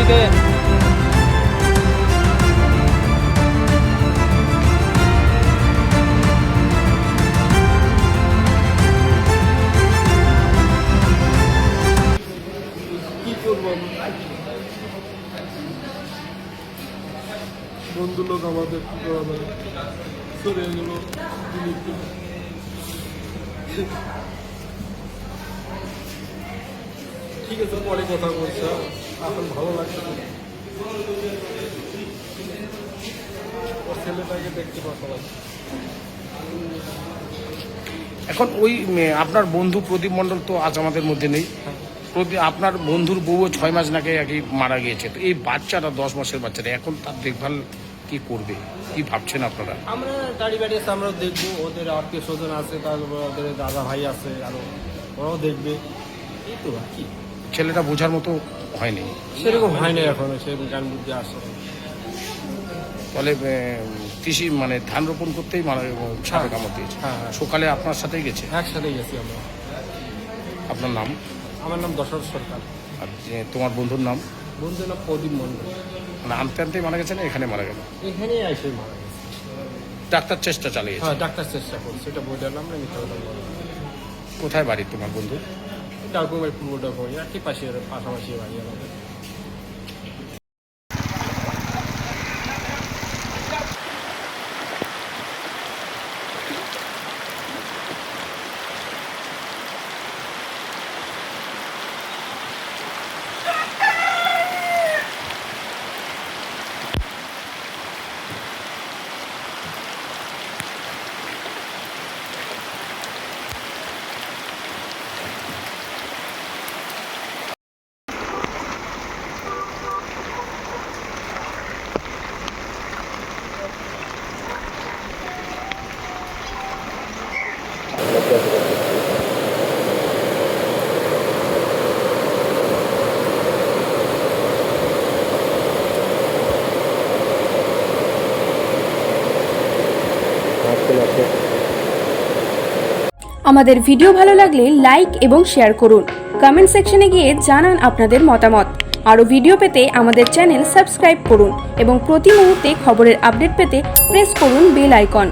থেকে কি করবো, বন্ধু লোক আমাদের কি করা যায়, সরে গেল। ঠিক আছে, পরে কথা বলছে, এখন ভালো লাগছে না। ওর ছেলেটাকে দেখতে পাওয়া। এখন ওই আপনার বন্ধু প্রদীপ মণ্ডল তো আজ আমাদের মধ্যে নেই। আপনার বন্ধুর বউ 6 মাস নাকি একই মারা গিয়েছে, তো এই বাচ্চাটা 10 মাসের বাচ্চাটা এখন তার দেখভাল কি করবে, কি ভাবছেন আপনারা? আমরা গাড়ি বাড়ি আছে, আমরাও দেখবো। ওদের আত্মীয় স্বজন আছে, তারপর ওদের দাদা ভাই আছে, আরো ওরাও দেখবে। এই তো কি, ছেলেটা বোঝার মতো হয়নি, সেরকম হয় না এখনো, সেরকম জ্ঞান বুদ্ধি আসে। ফলে কৃষি মানে ধান রোপণ করতেই সাপে কামড় দিয়েছে। হ্যাঁ। সকালে আপনার সাথেই গেছে? একসাথে গেছি আমরা। আপনার নাম? আমার নাম দশরথ সরকার। আর তোমার বন্ধুর নাম? বন্ধুর নাম প্রদীপ মণ্ডল। মানে আনতে আনতেই মারা গেছে না এখানে মারা গেল? এখানেই এসে মারা গেছে। ডাক্তার চেষ্টা চালিয়েছে? হ্যাঁ, ডাক্তার চেষ্টা করছে, এটা বললাম না, মিথ্যা কথা বললাম। কোথায় বাড়ি তোমার বন্ধু? ডাকুমেন্ট পূর্ব ডাকুমেন্ট একই পাশাপাশি বাড়ি আমাদের। আমাদের ভিডিও ভালো লাগলে লাইক এবং শেয়ার করুন। কমেন্ট সেকশনে গিয়ে জানান আপনাদের মতামত। আরও ভিডিও পেতে আমাদের চ্যানেল সাবস্ক্রাইব করুন এবং প্রতি মুহূর্তে খবরের আপডেট পেতে প্রেস করুন বেল আইকন।